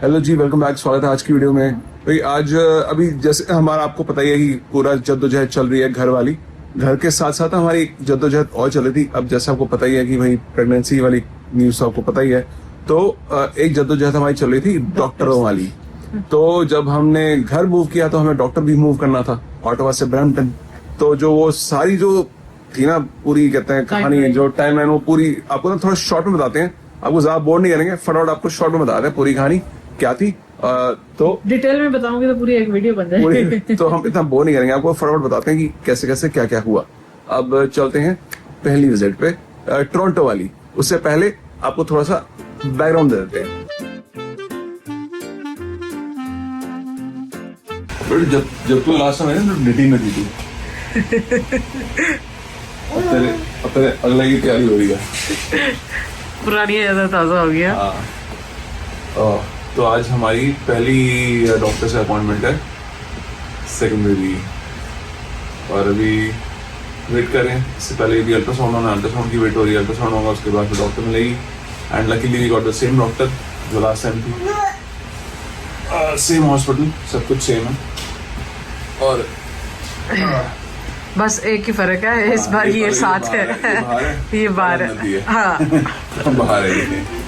Hello जी, welcome back. स्वागत है आज की वीडियो में। भाई आज अभी जैसे हमारा आपको पता ही है कि पूरा जद्दोजहद चल रही है घर वाली, घर के साथ साथ हमारी एक जद्दोजहद और चल रही थी। अब जैसे आपको पता ही है कि भाई प्रेगनेंसी वाली न्यूज आपको पता ही है, तो एक जद्दोजहद हमारी चल रही थी डॉक्टरों वाली। तो जब हमने घर मूव किया तो हमें डॉक्टर भी मूव करना था ऑटोवा से ब्रैम्पटन। तो जो वो सारी जो थी ना पूरी कहते हैं कहानी, जो टाइमलाइन, वो पूरी आपको ना थोड़ा शॉर्ट में बताते हैं। आपको ज्यादा बोर नहीं करेंगे, फटाफट आपको शॉर्ट में बताते हैं पूरी कहानी क्या थी। तो डिटेल में बताऊंगी तो पूरी एक वीडियो बन जाएगी। तो हम इतना बोर नहीं करेंगे, आपको फटाफट बताते हैं कि कैसे कैसे क्या क्या हुआ। अब चलते हैं पहली विजिट पे, टोरंटो वाली। उससे पहले आपको थोड़ा सा बैकग्राउंड दे देते हैं। जब तू लास्ट टाइम आया ना निटी में थी तू, अब तेरे अगला की तैयारी हो रही है। पुरानी ज्यादा ताजा हो गया। तो आज हमारी पहली डॉक्टर से अपॉइंटमेंट है सेकेंडरी, और अभी वेट कर रहे हैं। इससे पहले भी अल्ट्रासाउंड होना, अल्ट्रासाउंड की वेट हो रही है, अल्ट्रासाउंड होगा उसके बाद फिर डॉक्टर मिलेगी। And luckily we got the same doctor जो लास्ट टाइम थी, सेम हॉस्पिटल, सब कुछ सेम है। और बस एक ही फर्क है, इस बार ये साथ है, ये बाहर है। हाँ बाहर है।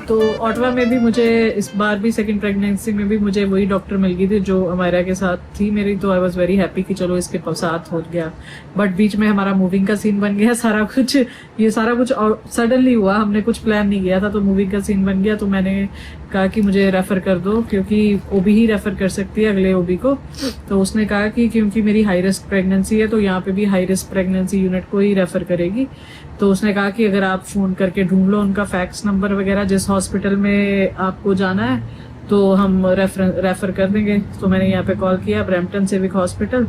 तो ऑटवा में भी मुझे इस बार भी सेकंड प्रेगनेंसी में भी मुझे वही डॉक्टर मिल गई थी जो अमायरा के साथ थी मेरी। तो आई वाज वेरी हैप्पी कि चलो इसके साथ हो गया। बट बीच में हमारा मूविंग का सीन बन गया, सारा कुछ सडनली हुआ, हमने कुछ प्लान नहीं किया था। तो मूविंग का सीन बन गया, तो मैंने कहा कि मुझे रेफर कर दो, क्योंकि ओबी ही रेफर कर सकती है अगले ओबी को। तो उसने कहा कि क्योंकि मेरी हाई रिस्क प्रेगनेंसी है तो यहाँ पे भी हाई रिस्क प्रेगनेंसी यूनिट को ही रेफर करेगी। तो उसने कहा कि अगर आप फोन करके ढूंढ लो उनका फैक्स नंबर वगैरह, जिस हॉस्पिटल में आपको जाना है, तो हम रेफर कर देंगे। तो मैंने यहाँ पे कॉल किया, ब्रैम्पटन सिविक हॉस्पिटल।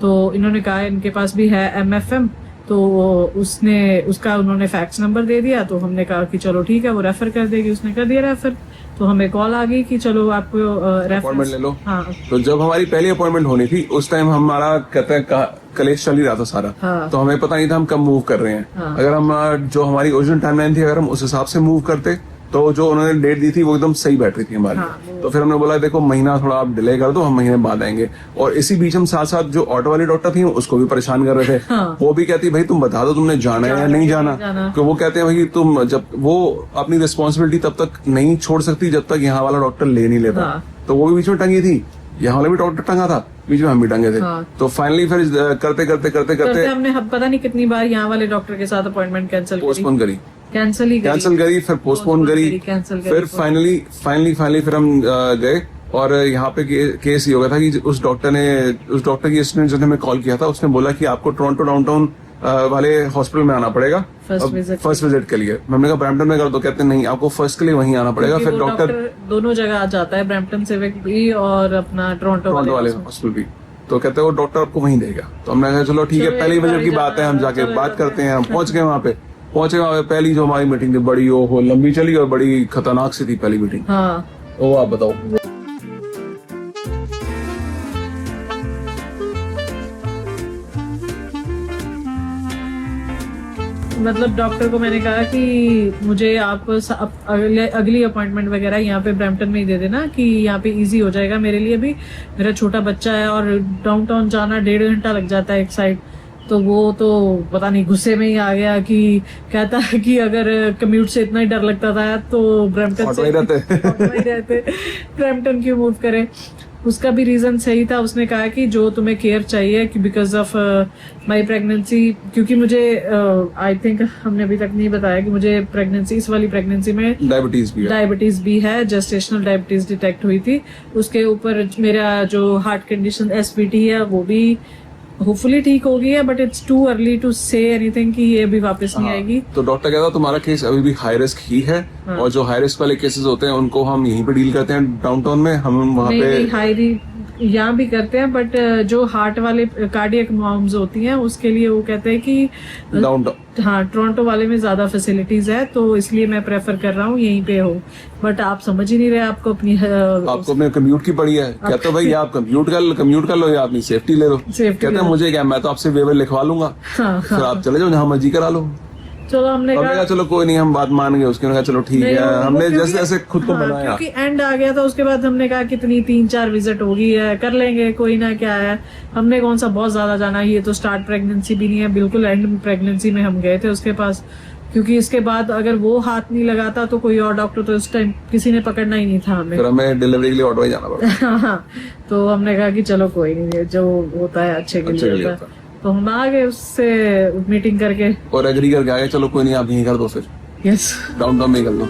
तो इन्होंने कहा इनके पास भी है MFM, तो उन्होंने फैक्स नंबर दे दिया। तो हमने कहा कि चलो ठीक है, वो रेफर कर देगी। उसने कर दिया रेफर। तो हमें कॉल आ गई कि चलो आपको अपॉइंटमेंट ले लो। हाँ। तो जब हमारी पहली अपॉइंटमेंट होनी थी उस टाइम हमारा कहते हैं कलेश चल ही रहा था सारा। हाँ। तो हमें पता नहीं था हम कब मूव कर रहे हैं। हाँ। अगर हम जो हमारी ओरिजिनल टाइमलाइन थी, अगर हम उस हिसाब से मूव करते तो जो उन्होंने डेट दी थी वो एकदम सही बैठ रही थी हमारी। हाँ। तो फिर हमने बोला देखो महीना थोड़ा आप डिले कर दो, हम महीने बाद आएंगे। और इसी बीच हम साथ साथ जो ऑटो वाली डॉक्टर थी उसको भी परेशान कर रहे थे। हाँ। वो भी कहती भाई तुम बता दो तुमने जाना है या नहीं जाना। तो वो कहते हैं भाई तुम जब वो अपनी रिस्पॉन्सिबिलिटी तब तक नहीं छोड़ सकती जब तक यहाँ वाला डॉक्टर ले नहीं लेता। तो वो भी बीच में टंगी थी, यहाँ वाला भी डॉक्टर टंगा था, बीच में हम भी टंगे थे। तो फाइनली फिर करते हमने पता नहीं कितनी बार यहाँ वाले डॉक्टर के साथ अपॉइंटमेंट पोस्टपोन करी, कैंसिल करी, फिर पोस्टपोन करी, फिर फाइनली फिर हम गए। और यहाँ पे केस ये हो गया था कि उस डॉक्टर की स्टूडेंट जो ने हमें कॉल किया था उसने बोला कि आपको टोरंटो डाउनटाउन वाले हॉस्पिटल में आना पड़ेगा फर्स्ट विजिट के लिए। हमने कहा ब्रैम्पटन में कर दो, कहते नहीं आपको फर्स्ट के लिए वहीं आना पड़ेगा। फिर डॉक्टर दोनों जगह आ जाता है, ब्रैम्पटन सिविक भी और अपना टोरंटो वाले हॉस्पिटल भी। तो कहते हैं वो डॉक्टर आपको वहीं देगा। तो हमने कहा चलो ठीक है, पहली विजिट की बात है, हम जाके बात करते हैं। हम पहुंच गए वहाँ पे। पहली जो हमारी मीटिंग थी बड़ी वो लंबी चली और बड़ी खतरनाक सी थी पहली मीटिंग। हाँ। वो आप बताओ। मतलब डॉक्टर को मैंने कहा कि मुझे आप अगली अपॉइंटमेंट वगैरह यहाँ पे ब्रैम्पटन में ही दे देना, कि यहाँ पे इजी हो जाएगा मेरे लिए भी। मेरा छोटा बच्चा है और डाउनटाउन जाना 1.5 घंटा लग जाता है एक साइड। तो वो तो पता नहीं गुस्से में ही आ गया कि कहता है कि अगर कम्यूट से इतना ही डर लगता था तो ब्रैम्पटन से रहते ब्रैम्पटन क्यों मूव करे। उसका भी रीजन सही था। उसने कहा कि जो तुम्हें केयर चाहिए कि बिकॉज ऑफ माई प्रेगनेंसी, क्योंकि मुझे आई थिंक हमने अभी तक नहीं बताया कि मुझे इस वाली प्रेगनेंसी में डायबिटीज भी है, जेस्टेशनल डायबिटीज डिटेक्ट हुई थी। उसके ऊपर मेरा जो हार्ट कंडीशन SVT है वो भी होपफुली ठीक हो गई है, but it's too early to say anything कि ये अभी वापस नहीं आएगी। तो डॉक्टर कहता तुम्हारा केस अभी भी हाई रिस्क ही है। और जो हाई रिस्क वाले केसेस होते हैं उनको हम यहीं पे डील करते हैं डाउनटाउन में। हम वहाँ पे यहाँ भी करते हैं, बट जो हार्ट वाले कार्डियक मॉम्स होती हैं उसके लिए वो कहते हैं कि डाउनटाउन। हाँ टोरंटो वाले में ज्यादा फैसिलिटीज है, तो इसलिए मैं प्रेफर कर रहा हूँ यहीं पे हो। बट आप समझ ही नहीं रहे, आपको अपने कम्यूट की पड़ी है। कहते हो भाई आप कम्यूट कर लो या अपनी सेफ्टी ले लो। कहते हैं मुझे क्या, मैं तो आपसे वेवर लिखवा लूंगा, फिर आप चले जाओ जहाँ मर्जी करा लो। चलो हमने कहा चलो कोई नहीं, हम बात मान गए उसके। कहा चलो ठीक है, हमने जैसे जैसे खुद को बनाया, क्योंकि एंड आ गया था। उसके बाद हमने कहा कितनी 3-4 विजिट होगी है, कर लेंगे कोई ना, क्या है। हमने कौन सा बहुत ज्यादा जाना, ये तो स्टार्ट प्रेगनेंसी भी नहीं है, बिल्कुल एंड प्रेगनेंसी में हम गए थे उसके पास। क्योंकि इसके बाद अगर वो हाथ नहीं लगाता तो कोई और डॉक्टर तो इस टाइम किसी ने पकड़ना ही नहीं था हमें। फिर हमें डिलीवरी के लिए ऑटो ही जाना पड़ा। तो हमने कहा कि चलो कोई नहीं, जो होता है अच्छे के लिए होता है। तो हम आ गए उससे मीटिंग करके और एग्री करके आ गए, चलो कोई नहीं आप यहीं कर दो, फिर यस डाउनटाउन में कर लो।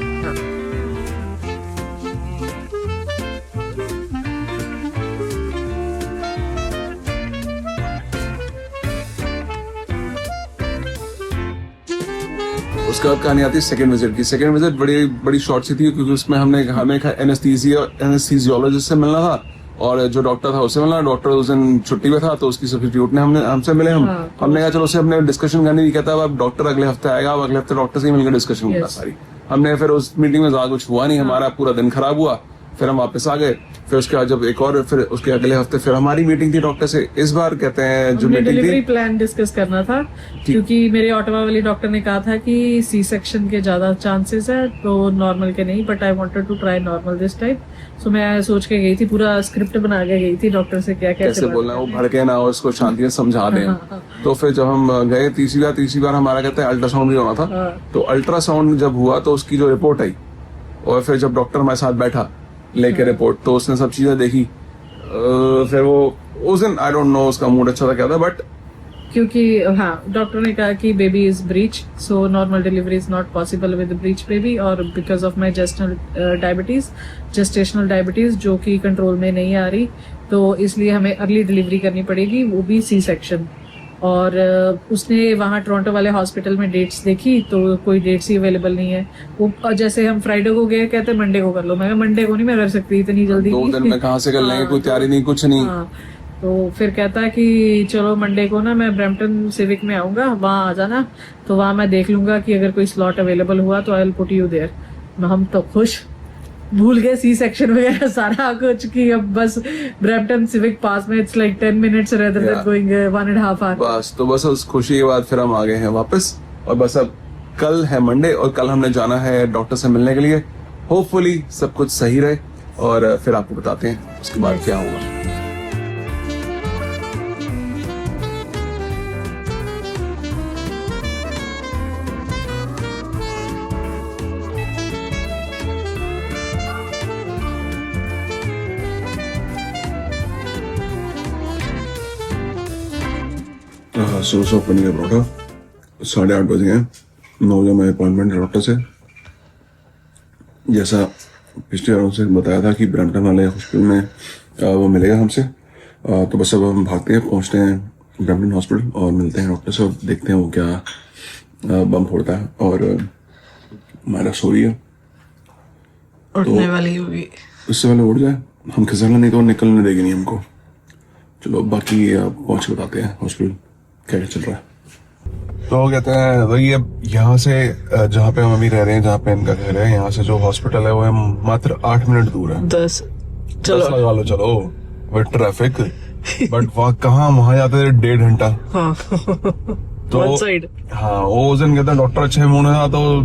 उसके बाद कहानी आती है सेकंड विजिट की। सेकंड विजिट बड़ी बड़ी शॉर्ट सी थी, क्योंकि उसमें हमें एनेस्थीसियोलॉजिस्ट से मिलना था और जो डॉक्टर था उससे मिलना। डॉक्टर उस दिन छुट्टी पे था, तो उसकी सब्स्टिट्यूट ने हमसे मिले। हमने कहा चलो उससे हमने डिस्कशन करनी भी। कहता है अब डॉक्टर अगले हफ्ते आएगा, अब अगले हफ्ते डॉक्टर से ही मिलकर डिस्कशन होगा सारी। हमने फिर उस मीटिंग में ज्यादा कुछ हुआ नहीं, हमारा पूरा दिन खराब हुआ। फिर हम वापस आ गए। फिर उसके बाद जब एक और, फिर उसके अगले हफ्ते फिर हमारी मीटिंग थी डॉक्टर से। इस बार कहते हैं जो मीटिंग थी, डिलीवरी प्लान डिस्कस करना था, क्योंकि मेरे ऑटोवा वाली डॉक्टर ने कहा था कि सी सेक्शन के ज्यादा चांसेस है, तो नॉर्मल के नहीं। But I wanted to try normal this time. So मैं सोच के गई थी, पूरा स्क्रिप्ट बना के गई थी डॉक्टर से क्या कैसे बोलना है, वो भड़के ना और उसको शांति से समझा दें। तो फिर जब हम गए तीसरी बार हमारा कहते हैं अल्ट्रासाउंड भी होना था। तो अल्ट्रासाउंड जब हुआ तो उसकी जो रिपोर्ट आई, और फिर जब डॉक्टर हमारे साथ बैठा लेके रिपोर्ट, तो उसने सब चीजें देखी। फिर वो उस दिन आई डोंट नो उसका मूड अच्छा था क्या था, बट क्योंकि हाँ डॉक्टर ने कहा कि baby is breech, so normal delivery is not possible with breech baby, और because of my gestational diabetes जो कि कंट्रोल में नहीं आ रही, तो इसलिए हमें अर्ली डिलीवरी करनी पड़ेगी, वो भी सी सेक्शन। और उसने वहाँ टोरंटो वाले हॉस्पिटल में डेट्स देखी, तो कोई डेट्स ही अवेलेबल नहीं है। वो जैसे हम फ्राइडे को गए, कहते मंडे को कर लो। मैं मंडे को नहीं मैं कर सकती इतनी जल्दी, 2 दिन में कहाँ से कर लेंगे, कोई तैयारी नहीं कुछ नहीं। तो फिर कहता है कि चलो मंडे को ना मैं ब्रैम्पटन सिविक में आऊंगा, वहां आ जाना, तो वहां मैं देख लूंगा कि अगर कोई स्लॉट अवेलेबल हुआ तो I will put you there. हम तो खुश, भूल गए सी सेक्शन वगैरह सारा कुछ, कि अब बस ब्रैम्पटन सिविक पास में, it's like 10 minutes rather than going 1.5 hour. बस तो बस उस खुशी के बाद फिर हम आ गए हैं वापस। और बस अब कल है मंडे, और कल हमने जाना है डॉक्टर से मिलने के लिए। होपफुली सब कुछ सही रहे, और फिर आपको बताते हैं उसके बाद क्या होगा। सुबह पनीर का परोठा, 8:30 बज गए। 9 बजे मेरा अपॉइंटमेंट है डॉक्टर से। जैसा पिछले बार उनसे बताया था कि ब्रैम्पटन वाले हॉस्पिटल में वो मिलेगा हमसे, तो बस अब हम भागते हैं, पहुंचते हैं ब्रैम्पटन हॉस्पिटल और मिलते हैं डॉक्टर से, और देखते हैं वो क्या बम फोड़ता है। और हमारा सो रही है, उठने वाली होगी, उससे पहले उठ जाए, हम खिसकना नहीं तो निकलने देगी नहीं हमको। चलो बाकी पहुंच के बताते हैं हॉस्पिटल क्या चल रहा है। तो कहते हैं वही, अब यहाँ से जहाँ पे हम अभी रह रहे हैं, जहाँ पे इनका घर है, यहाँ से जो हॉस्पिटल है वो है मात्र 8 मिनट दूर है। 10 लगा लो चलो, विद ट्रैफिक। बट वहाँ जाते थे 1.5 घंटा। तो हाँ, वो उस दिन कहता है डॉक्टर अच्छे मूड में था, तो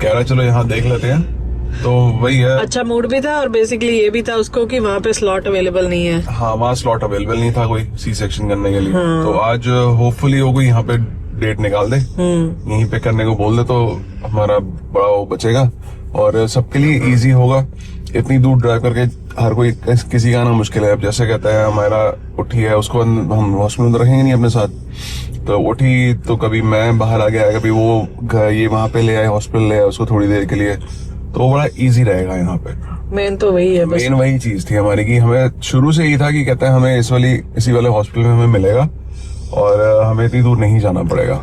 कह रहा चलो यहाँ देख लेते हैं। तो वही है, अच्छा मूड भी था, और बेसिकली ये भी था उसको कि वहाँ पे स्लॉट अवेलेबल नहीं है। हाँ, वहाँ स्लॉट अवेलेबल नहीं था कोई सी सेक्शन करने के लिए। तो आज होपफुली वो कोई यहाँ पे डेट निकाल दे, यहीं पे करने को बोल दे, तो हमारा बड़ा वो बचेगा और सबके लिए इजी होगा। इतनी दूर ड्राइव करके हर कोई किसी का आना मुश्किल है। अब जैसे कहता है हमारा उठी है, उसको हम हॉस्पिटल तो रखेंगे नहीं अपने साथ, तो उठी तो कभी मैं बाहर आ गया, कभी वो ये वहां पे ले आए, हॉस्पिटल ले आए उसको थोड़ी देर के लिए, तो बड़ा इजी रहेगा यहाँ पे। मेन तो वही है, मेन वही चीज थी हमारी कि हमें शुरू से ही था कि कहते हैं हमें इसी वाले हॉस्पिटल में हमें मिलेगा और हमें इतनी दूर नहीं जाना पड़ेगा।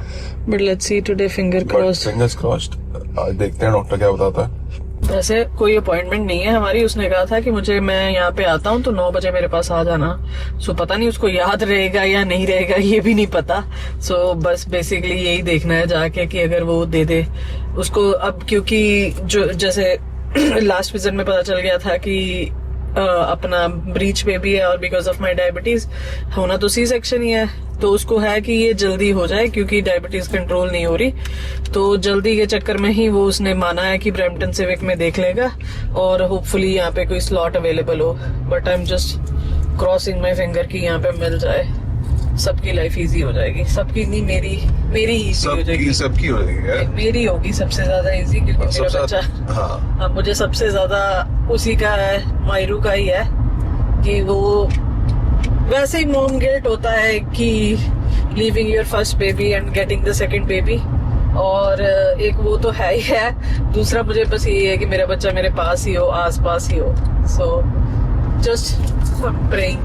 But let's see today, fingers crossed. आज देखते हैं डॉक्टर क्या बताता है। वैसे कोई अपॉइंटमेंट नहीं है हमारी, उसने कहा था कि मुझे मैं यहाँ पे आता हूँ तो 9 बजे मेरे पास आ जाना। सो पता नहीं उसको याद रहेगा या नहीं रहेगा, ये भी नहीं पता। सो बस बेसिकली यही देखना है जाके कि अगर वो दे दे उसको। अब क्योंकि जो जैसे लास्ट विजिट में पता चल गया था कि अपना ब्रीच बेबी है और बिकॉज ऑफ माई डायबिटीज होना तो सी सेक्शन ही है, तो उसको है कि ये जल्दी हो जाए क्योंकि डायबिटीज कंट्रोल नहीं हो रही। तो जल्दी के चक्कर में ही वो उसने माना है कि ब्रैम्पटन सिविक में देख लेगा और होपफुली यहाँ पे कोई स्लॉट अवेलेबल हो। But I am just crossing my finger कि यहाँ पे मिल जाए, सबकी लाइफ इजी हो जाएगी। सबकी नहीं, मेरी ही इजी हो जाएगी। सबकी हो जाएगी, मेरी होगी सबसे ज्यादा इजी क्योंकि मेरा बच्चा, हाँ अब मुझे सबसे ज्यादा उसी का है, मायरू का ही है कि वो वैसे ही मॉम गिल्ट होता है कि leaving your first baby and getting the second baby, और एक वो तो है ही है। दूसरा मुझे बस यही है कि मेरा बच्चा मेरे पास ही हो, आस पास ही हो। So just praying.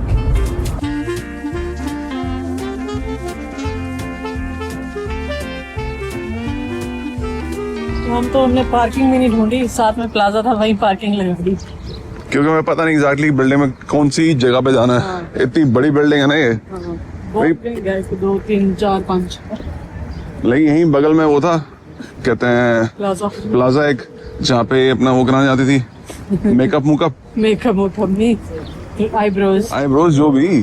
हमने पार्किंग भी नहीं ढूंढी, साथ में प्लाजा था, वहीं पार्किंग लगी थी। क्योंकि हमें पता नहीं एग्जैक्टली बिल्डिंग में कौन सी जगह पे जाना है। हाँ। इतनी बड़ी बिल्डिंग है ना ये। बहुत 2 3 4 5 लेकिन यहीं बगल में वो था, कहते हैं प्लाजा, प्लाजा एक, जहाँ पे अपना वो कराने जाती थी मेकअप मेकअप आईब्रोज जो भी।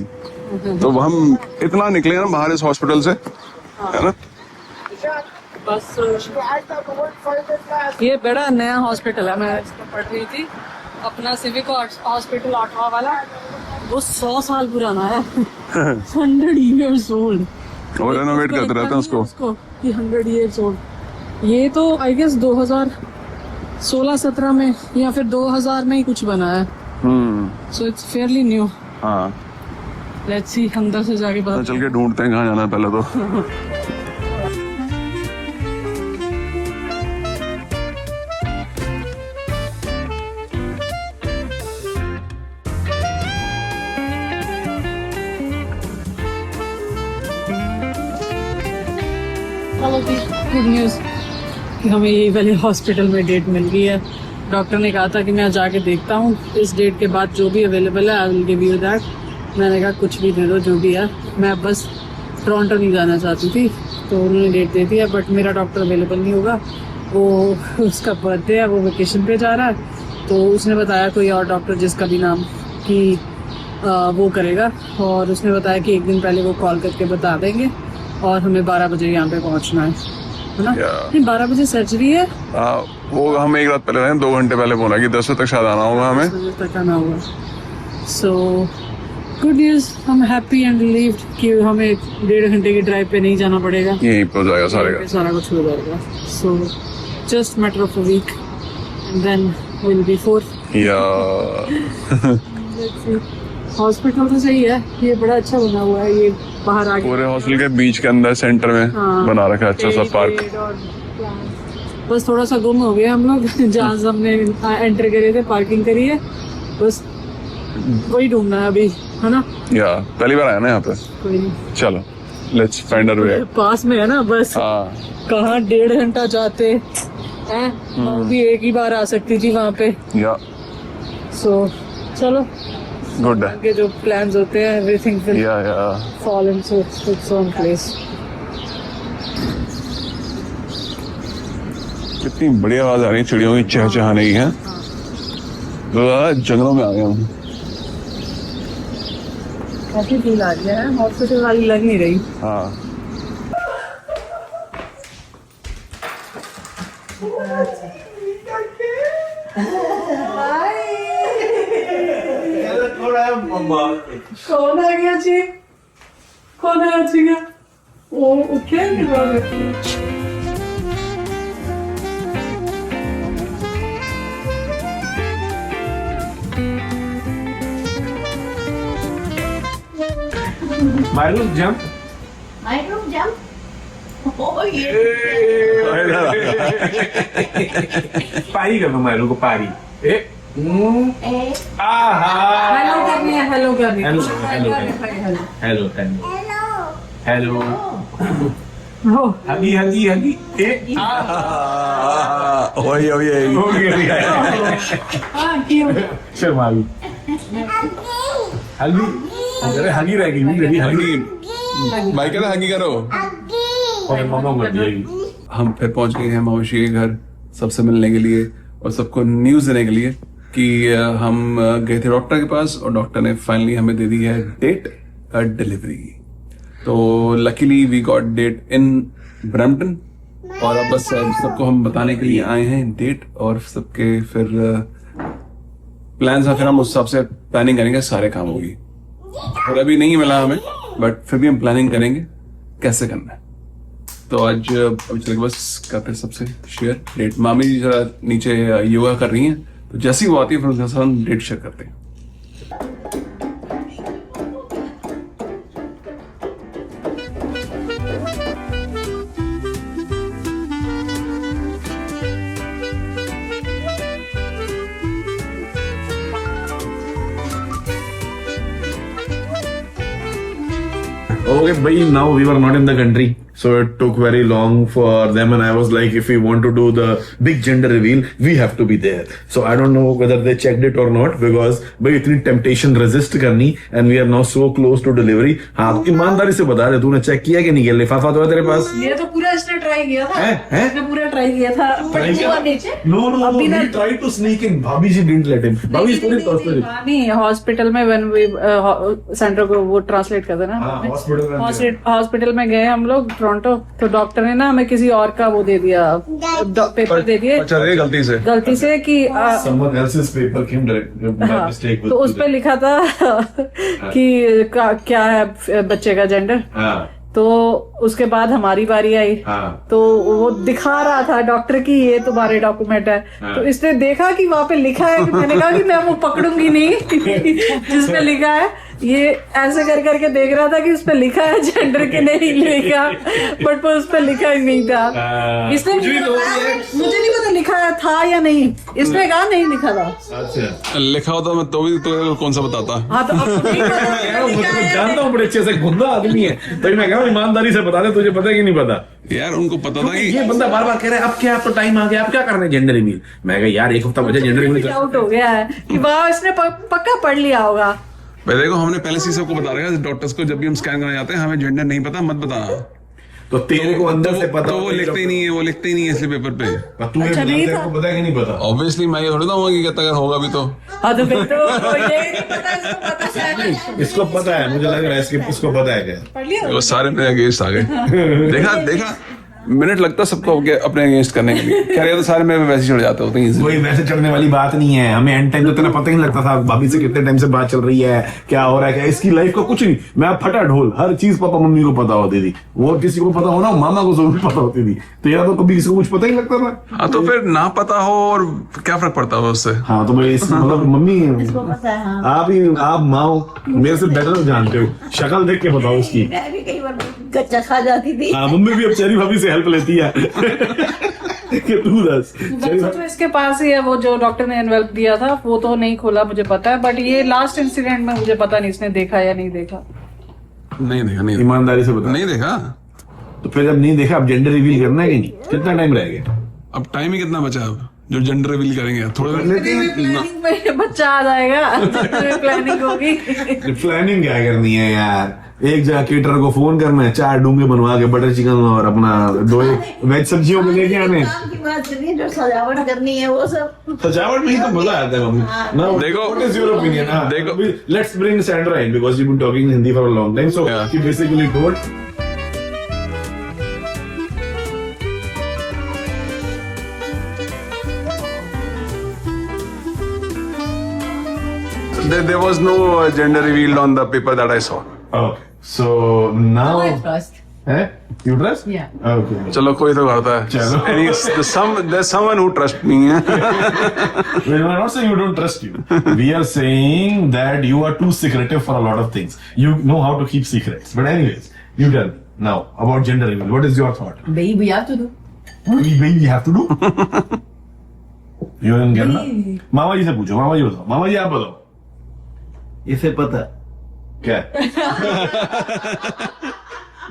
तो हम इतना निकले ना बाहर इस हॉस्पिटल से, है ना। बस ये बड़ा नया हॉस्पिटल है, मैं इसमें पढ़ रही थी, अपना सिविक हॉस्पिटल ऑटवा वाला। वो 100 साल पुराना है, 100 years old। और रेनोवेट करते रहते हैं उसको कि 100 years old। ये तो आई गेस 2016-17 में या फिर 2000 में ही कुछ बना है। So it's fairly new. हाँ, लेट्स सी, अंदर से जाके पता चल के ढूंढते हैं कहाँ जाना है पहले तो। गुड न्यूज़ कि हमें ये वाले हॉस्पिटल में डेट मिल गई है। डॉक्टर ने कहा था कि मैं जाके देखता हूँ, इस डेट के बाद जो भी अवेलेबल है I will give you that. मैंने कहा कुछ भी दे दो जो भी है, मैं बस टोरंटो नहीं जाना चाहती थी, तो उन्होंने डेट दे दी है। बट मेरा डॉक्टर अवेलेबल नहीं होगा, वो उसका बर्थडे है, वो वेकेशन पे जा रहा है। तो उसने बताया कोई और डॉक्टर जिसका भी नाम कि वो करेगा, और उसने बताया कि एक दिन पहले वो कॉल करके बता देंगे और हमें 12 बजे यहाँ पे पहुँचना है ना। नहीं, 12 बजे सर्जरी है। वो हम एक रात पहले रहे, 2 घंटे पहले बोला कि 10 बजे तक शायद आना होगा हमें। 10 बजे तक आना होगा। सो गुड न्यूज़, हम हैप्पी एंड रिलीव्ड कि हमें 1.5 घंटे की ड्राइव पे नहीं जाना पड़ेगा, यहीं पे हो जाएगा सारा कुछ हो जाएगा। So just matter of a week and then will be fourth. Hospital तो सही है, ये बड़ा अच्छा बना हुआ है। ये बाहर आगे पूरे हॉस्टल के बीच के अंदर सेंटर में बना रखा है अच्छा सा पार्क। बस थोड़ा सा गुम हो गया हम लोग जहाँ से हमने एंटर करे थे, पार्किंग करी है, बस वही ढूंढना है अभी, है ना। या पहली बार आया ना यहाँ पे। कोई नहीं, चलो लेट्स फाइंड आवर वे। पास में है ना, बस हाँ, कहाँ 1.5 घंटा जाते हैं, वो भी एक ही बार आ सकती थी वहाँ पे। या सो चलो, गुड है। के जो प्लान्स होते हैं, एवरीथिंग विल या fall into its own place। कितनी बढ़िया आवाज आ रही है चिड़ियों की चहचहाने की है। तो जंगलों में आ गया हूँ। काफी फील आ गया है, हॉस्पिटल वाली लग नहीं रही। हाँ, कौन आ गया जी? कौन आ गया? वो क्या Maru jump. Oh yeah। पारी कर दो मारू को पारी। आहा। हेलो करनी है, हेलो करनी है। Hello hello hello hello hello hello Oh. हगी हगी हगी वही वही हो गया शर्मा गई हगी अरे हगी रह गई मेरी हगी भाई कहता हगी करो। और मम्मा मत दिएगी। हम फिर पहुंच गए हैं मौशी के घर सबसे मिलने के लिए और सबको न्यूज देने के लिए कि हम गए थे डॉक्टर के पास और डॉक्टर ने फाइनली हमें दे दी है डेट डिलीवरी की। तो luckily we got date in Brampton और अब बस सबको हम बताने के लिए आए हैं डेट और सबके फिर प्लान्स हैं, फिर हम उस हिसाब से प्लानिंग करेंगे, सारे काम होगी। और अभी नहीं मिला हमें बट फिर भी हम प्लानिंग करेंगे कैसे करना है। तो आज अभी चल के बस करते हैं सबसे शेयर डेट। मामी जी जरा नीचे योगा कर रही हैं तो जैसी वो आती है फिर उसके साथ हम डेट शेयर करते हैं। Okay, but now we were not in the country, so it took very long for them. And I was like, if we want to do the big gender reveal, we have to be there. So I don't know whether they checked it or not because भाई इतनी temptation resist करनी and we are now so close to delivery. हाँ, ईमानदारी से बता रहे तूने check किया कि नहीं किया? लिफाफा तो है तेरे पास? ये तो पूरा इसने ट्राई किया था। हैं? इसने पूरा ट्राई किया था। Try किया? नीचे No, अभी ना- he tried to sneak in. भाभी जी didn't let him. भाभी is very tortured. नहीं हॉस्पिटल में when we सेंटर को वो ट्रांसलेट करते ना हाँ, hospital में हॉस्पिटल में गए हम लोग टोरंटो तो डॉक्टर ने ना हमें किसी और का वो दे दिया पेपर दे दिए अच्छा रे गलती से कि someone else's paper came direct by हाँ, mistake. तो उस पे लिखा था कि क्या है बच्चे का जेंडर। हाँ, तो उसके बाद हमारी बारी आई हाँ. तो वो दिखा रहा था डॉक्टर की ये तुम्हारे डॉक्यूमेंट है। तो इसने देखा कि वहां पे लिखा है कि मैंने कहा कि मैं वो पकड़ूंगी नहीं जिसपे लिखा है। ये ऐसे कर करके देख रहा था कि उस पे लिखा है जेंडर के नहीं लिखा बट वो उस पे लिखा ही नहीं था। इसने मुझे नहीं पता लिखा है था या नहीं, इसने कहा नहीं लिखा था। अच्छा, लिखा होता मैं तो भी तो कौन सा बताता। हाँ तो अब नहीं पता मैं लिखा तो है। जानता हूँ बड़े अच्छे से गुंडा आदमी है, तो मैं कह रहा हूँ ईमानदारी से बता दे, तुझे पता है कि नहीं पता? यार उनको पता था कि ये बंदा बार बार कह रहा है अब क्या, अब तो टाइम आ गया, अब क्या करना है जेंडर रिवील। मैं कहा यार एक हफ्ता बचा जेंडर रिवील कर। डाउट हो गया है कि वाह इसने पक्का पढ़ लिया होगा। भाई देखो हमने पहले से सबको बता रखा है डॉक्टर्स को जब भी हम स्कैन करने जाते हैं हमें जेंडर नहीं पता मत बताना। तो तेरे को अंदर से पता तो वो लिखते ही नहीं है, वो लिखते ही नहीं है इसलिए पेपर पे। तू अच्छा, नहीं तेरे था। को पता है कि नहीं पता? ऑब्वियसली मैं ये थोड़ी ना होगा कि कहता अगर होगा भी तो। हाँ तो फिर तो ये नहीं पता इसको पता है। इसको पता है, मुझे लग रहा है इसको पता है क्या। पढ़ लिया वो सारे मेरे अगेंस्ट आ गए। देखा मिनट लगता सबको अपने अगेंस्ट करने के लिए। कह रहे तो सारे मेरे वैसे चढ़ जाते होते हैं। कोई वैसे चढ़ने वाली बात नहीं है। हमें एंड टाइम तो इतना पता ही नहीं लगता था भाभी से कितने टाइम से बात चल रही है, क्या हो रहा है, क्या इसकी लाइफ का कुछ नहीं। मैं फटा ढोल, हर चीज पापा मम्मी को पता होती थी, वो किसी को पता हो ना मामा को जरूर पता होती थी। तेरा तो कभी किसी को कुछ पता ही नहीं लगता था। हाँ तो फिर ना पता हो और क्या फर्क पड़ता है उससे। हाँ तो भाई मतलब मम्मी आप माँ हो, मेरे से बेटर जानते हो, शक्ल देख के बताओ उसकी। मैं भी कई बार कच्चा खा जाती थी। हाँ मम्मी भी अब चेरी भाभी से हेल्प लेती है कि तू दस चेरी तो इसके पास ही है वो जो डॉक्टर ने एनवेल्प दिया था, वो तो नहीं खोला मुझे पता है, बट ये लास्ट इंसिडेंट में मुझे पता नहीं इसने देखा या नहीं देखा। नहीं देखा ईमानदारी से बता। नहीं देखा। तो फिर जब नहीं देखा, अब जेंडर रिवील करना है कि नहीं? कितना टाइम रह गया? अब टाइम ही कितना बचा अब जो जेंडर रिवील करेंगे थोड़ा प्लानिंग में बच्चा आ जाएगा प्लानिंग होगी। प्लानिंग क्या करनी है यार? एक जगह केटर को फोन करना है, 4 डूंगे बनवा के बटर चिकन और अपना 2 वेज सब्जियों को लेके आने। काम की बात करनी है, जो सजावट करनी है वो सब। सजावट में ही तो मजा आता है मम्मी। Now, देखो, what is your opinion? हाँ, देखो। let's bring Sandra in because you've been talking Hindi for a long time. So Yeah. she basically told there was no gender revealed on the paper that I saw. Okay. So now, Trust. eh? You trust? Yeah. Okay. चलो कोई तो करता है। चलो। There's someone who trusts me. We are not saying you don't trust you. We are saying that you are too secretive for a lot of things. You know how to keep secrets. But anyways, you tell now about gender reveal. What is your thought? Baby, we have to do. We have to do. You didn't get ना? मामा जी से पूछो, मामा जी बताओ, मामा जी आप बताओ। इसे पता क्या?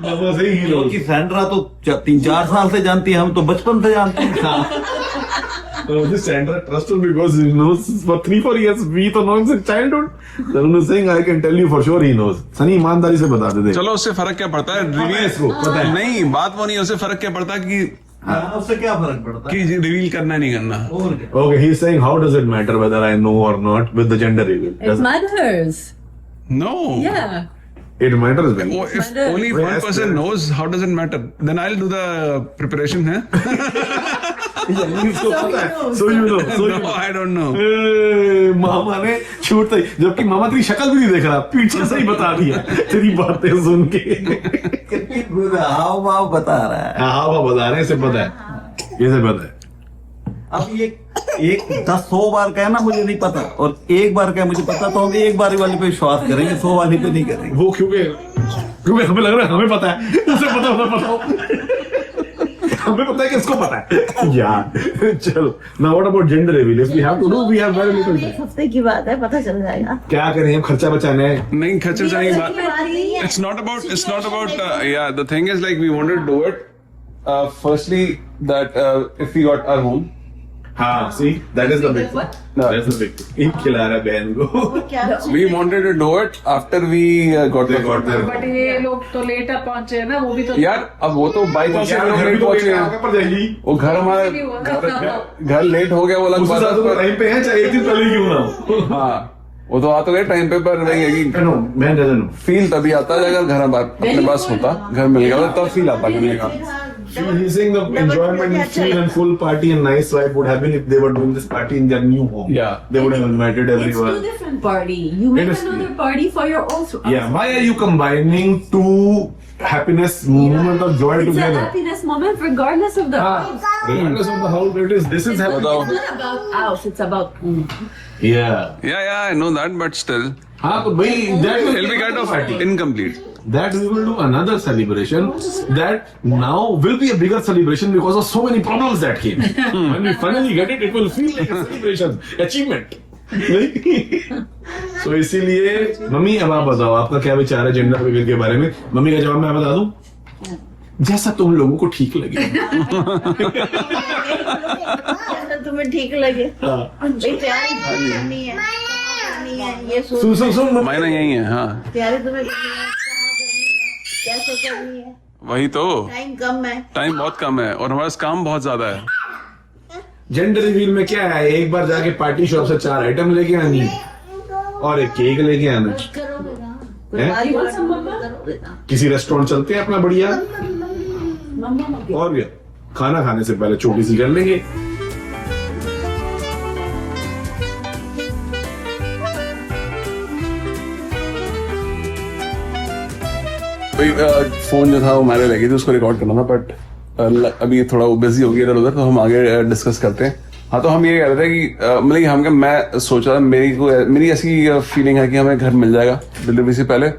मामा से ही knows. कि सैंड्रा तो 3-4 साल से जानती है, हम तो बचपन से जानते हैं। So this Sandra trusts him because he knows for 3-4 years. We तो know him since childhood. So I'm saying I can tell you for sure he knows. Sunny ईमानदारी से बता दे। चलो उससे फर्क क्या पड़ता है इसको पता है। नहीं बात वो नहीं, उससे फर्क क्या पड़ता है कि उससे क्या फर्क पड़ता है? रिवील करना नहीं करना। और क्या? Okay, he's saying how does it matter whether I know or not with the gender reveal? It matters. No. Yeah. It matters when. Oh, if only one Yes, person yes. knows, how does it matter? Then I'll do the preparation, है? इसको पता है। So you know. So you No, know. I don't know. ए, मामा ने छूटते ही, जबकि मामा तेरी शक्ल भी नहीं देख रहा, पीछे से ही बता दिया तेरी बातें सुन के। कितनी गुड हाव भाव बता रहा है। हाँ बता रहे हैं, इसे पता है, इसे पता है। अब ये एक 10-100 बार का है ना, मुझे नहीं पता, और एक बार का है मुझे पता, तो हम एक बार वाले पे विश्वास करेंगे, 100 वाले पे नहीं करेंगे। वो क्योंकि हमें लग रहा है हमें पता है, उसे पता होना बताओ। हमें पता है कि इसको पता है यार। चलो now what about gender reveal? If we have to do, we have very little एक time. हफ्ते की बात है, पता चल जाएगा। क्या करें हम, खर्चा बचाने हैं। नहीं खर्चे जाएंगे बात। बारी है। It's not about yeah, the thing is like we wanted to do it firstly that if we got our home. हाँ, see, that is the big thing. That's the big thing. एक खिला रहा है बहन को। और क्या? We wanted to do it after we got They got there. But ये लोग तो लेट पहुंचे हैं ना, वो भी तो यार अब वो तो बाइक से यार, लोग घर भी लेट तो पहुंचे आगे हैं, पर जाएगी। वो घर हमारा घर लेट हो गया, वो अलग उसके बात साथ तो है। टाइम पे है, चाहे एक दिन पहले क्यों ना हो। हाँ वो तो आ तो गए टाइम पे, पर वही है कि I know, man doesn't know. Feel तभी आता है अगर घर अपने पास होता, घर मिल गया होता, तब फील आता करने का। He's saying the enjoyment and feel and full party and nice vibe would have been if they were doing this party in their new home. Yeah. They would have invited It's two everyone. different party. You make It is- another party for your own. Yeah, why are you combining two happiness moment of joy It's a together? happiness moment regardless of the house. Regardless of the how it is, this is happy. बताओ। It's not about house. It's about Yeah. Yeah, I know that, but still हाँ तो भाई that will it'll be kind of incomplete. that we will do another celebration that now will be a bigger celebration because of so many problems that came. When we finally get it, it will feel like a celebration, achievement. So इसीलिए mummy अब आप बताओ आपका क्या विचार है gender reveal के बारे में। मम्मी का जवाब मैं बता दूं, जैसा तुम लोगों को ठीक लगे। जैसा तुम्हें ठीक लगे। हाँ। भाई तैयारी करनी है, करनी है, ये सोच सुन मायना यही है। हाँ तैयारी तुम्हें करनी है, कहाँ करनी है, कैसे करनी है, वही तो, टाइम कम है। टाइम बहुत कम है और हमारे पास काम बहुत ज्यादा है। जेंडर रिवील में क्या है, एक बार जाके पार्टी शॉप से 4 आइटम लेके आनी है और एक केक लेके आना है। करोगे ना, हैं? कुर्बानी करोगे ना। किसी रेस्टोरेंट चलते हैं अपना बढ़िया, और क्या खाना खाने से पहले छोटी सी कर लेंगे। फोन जो था वो मैंने लगी थी, उसको रिकॉर्ड करना था, बट अभी थोड़ा बिजी हो गया इधर उधर, तो हम आगे डिस्कस करते हैं। हाँ तो हम ये कह रहे थे कि मतलब मैं सोच रहा था, मेरी ऐसी फीलिंग है कि हमें घर मिल जाएगा डिलीवरी से पहले,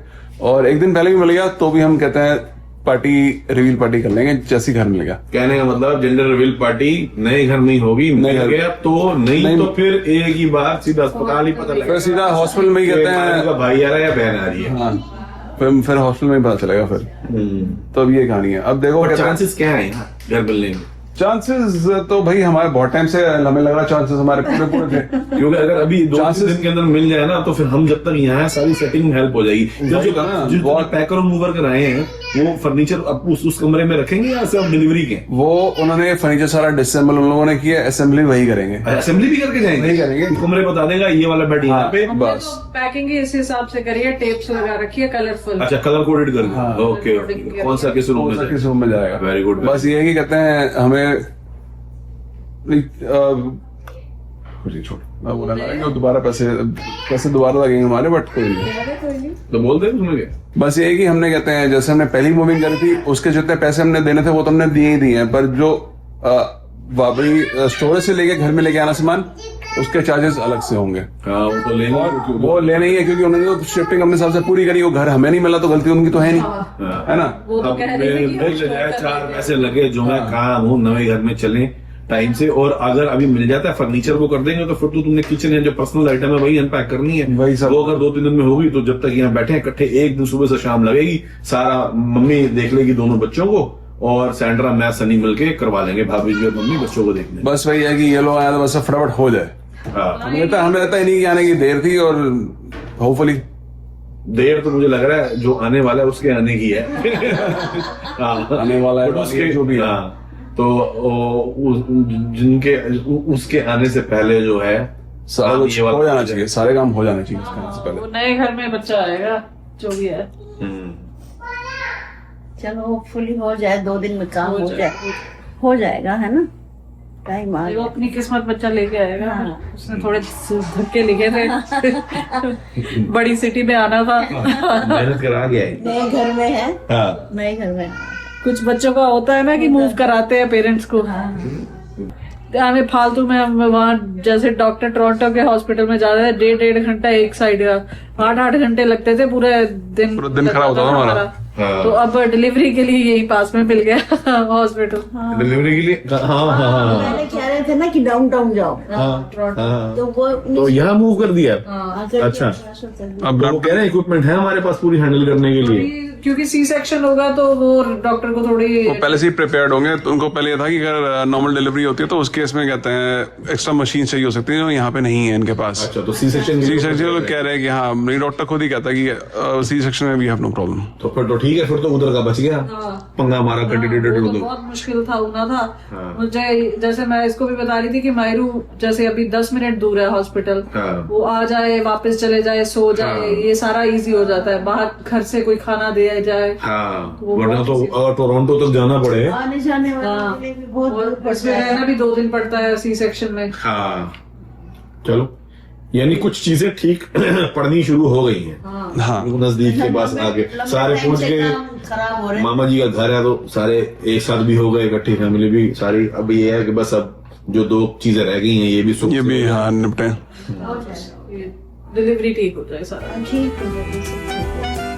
और एक दिन पहले भी मिल गया तो भी हम कहते हैं पार्टी रिवील पार्टी कर लेंगे जैसी घर मिल गया। कहने का मतलब जेंडर रिवील पार्टी नए घर में ही होगी, मिल गया तो नहीं तो फिर एक ही बार सीधा अस्पताल ही पता लगेगा, फिर सीधा हॉस्पिटल में ही कहते हैं भाई आ रहा है या बहन आ रही है। हाँ फिर हॉस्पिटल में ही पता चलेगा फिर। तो अब ये कहानी है। अब देखो चांसेस क्या है यहाँ घर मिलने के? चांसेस तो भाई हमारे बहुत टाइम से हमें लग रहा चांसेस हमारे पूरे थे, क्योंकि अगर अभी 2 दिन के अंदर मिल जाए ना तो फिर हम जब तक यहाँ है सारी सेटिंग हेल्प हो जाएगी। जब जो पैकर और मूवर कराए हैं वो फर्नीचर अब उस कमरे में रखेंगे या सिर्फ डिलीवरी के? वो उन्होंने फर्नीचर सारा डिसेंबल उन लोगों ने किया, असेंबली वही करेंगे। असेंबली भी करके जाएंगे? वही करेंगे, कमरे बता देगा ये वाला बेड यहाँ पे, बस पैकिंग इस हिसाब से करिए, टेप्स लगा रखिए कलरफुल। अच्छा कलर कोडेड कर ओके कौन सा किस रूम में किस रूम में जाएगा। Very good. बस ये है कि कहते हैं हमें कुछ नहीं छोड़, मैं बोला ना दोबारा पैसे दोबारा लगेंगे हमारे, बट कोई नहीं तो बोल दे उसमें क्या। बस ये है कि हमने कहते हैं जैसे हमने पहली मूविंग करी थी उसके जितने पैसे हमने देने थे वो तो हमने दिए ही दिए हैं, पर जो वापरी स्टोरेज से लेके घर में लेके आना सामान उसके चार्जेस अलग से होंगे। हाँ वो तो लेंगे, वो लेने ही है क्योंकि उन्होंने तो शिफ्टिंग अपने हिसाब से पूरी करी, वो घर हमें नहीं मिला तो गलती उनकी तो है नहीं, है ना। वो तो अब कह रही थी कि मिल जाए 4 पैसे लगे जो मैं काम हूँ नए घर में चले टाइम से, और अगर अभी मिल जाता है फर्नीचर वो कर देंगे, तो फिर तो तुमने किचन या जो पर्सनल आइटम है वही अनपैक करनी है। वही सब। वो अगर 2-3 दिन में होगी तो जब तक यहाँ बैठे हैं इकट्ठे, एक दिन सुबह से शाम लगेगी, सारा मम्मी देख लेगी दोनों बच्चों को, और सैंड्रा मैं सनी मिलके करवा लेंगे, भाभी जी और मम्मी बच्चों को देखने। बस वही है कि ये लोग आया तो बस फटाफट हो जाए। हाँ, हमें रहता ही नहीं कि आने की देर थी, और होपफुली देर तो मुझे लग रहा है जो आने वाला है उसके आने की है। हाँ, आने वाला है, But उसके जो भी है। हाँ, तो जिनके उसके आने से पहले जो है सारा काम कुछ ये वाला हो जाना चाहिए, सारे काम हो जाने चाहिए इसके आने से वो पहले। नए घर में बच्चा आएगा जो भी है। हम्म। चलो होपफुली हो जाए, 2 दिन में काम हो हो जाए। जाए, हो जाएगा, है ना? टाइम आ वो गया। अपनी किस्मत बच्चा लेके आएगा। हाँ। उसने थोड़े धक्के लिखे थे। बड़ी सिटी में आना था। मेहनत करा गया है। नए घर में है, हाँ, नए घर में। कुछ बच्चों का होता है ना कि मूव कराते हैं पेरेंट्स को। हमें फालतू में हम वहाँ जैसे डॉक्टर टोरंटो के हॉस्पिटल में जा रहे हैं, 1.5 घंटा एक साइड का, 8 घंटे लगते थे, पूरा दिन खराब होता था हमारा। हाँ। तो अब डिलीवरी के लिए यही पास में मिल गया हॉस्पिटल। डिलीवरी के लिए हाँ हाँ हाँ पहले कह रहे थे ना कि डाउनटाउन जाओ, हाँ, तो वो तो यहाँ मूव कर दिया। अच्छा। अब तो वो कह रहे हैं इक्विपमेंट है हमारे पास पूरी हैंडल करने के लिए। क्योंकि सी सेक्शन होगा तो वो डॉक्टर को थोड़ी वो पहले से ही प्रिपेयर्ड होंगे, तो उनको पहले ये था कि अगर नॉर्मल डिलीवरी होती है तो उस केस में कहते हैं एक्स्ट्रा मशीन चाहिए हो सकती है, जो यहाँ पे नहीं है इनके पास। अच्छा, तो सी सेक्शन सी सेक्शन लोग कह रहे हैं कि हाँ, मेरी डॉक्टर खुद ही कहता है कि सी सेक्शन में वी हैव नो प्रॉब्लम। तो फिर तो ठीक है, फिर तो उधर का बच गया पंगा हमारा कंटिन्यूटेड वो हो तो गया। बहुत मुश्किल था होना था। हाँ। मुझे जैसे मैं इसको भी बता रही थी कि मायरू जैसे अभी 10 मिनट दूर है हॉस्पिटल, हाँ। वो आ जाए वापस चले जाए सो जाए, हाँ। ये सारा इजी हो जाता है। बाहर घर से कोई खाना दिया जाए, हाँ, वो वरना बहुत तो easy अगर टोरंटो तक जाना पड़े। आने जाने वाले हाँ। के लिए भी बहुत और दूर उसमें पड़ता है। रहना भी 2 दिन पड़ता है सी सेक्शन में। हाँ, चलो, यानी कुछ चीजें ठीक पड़नी शुरू हो गई हैं। हाँ, नजदीक के पास आके लंबे सारे टाइम पहुंच से गए। काम खराब हो रहे हैं। मामा जी का घर है तो सारे एक साथ भी हो गए, इकट्ठी फैमिली भी सारी। अब ये है कि बस अब जो 2 चीजें रह गई हैं ये भी सुख ये से भी हो जाए। हाँ निपटे। हो जाएगा। डिलीवरी ठीक हो जाए सारा। ठीक है, जल्दी से ठीक है।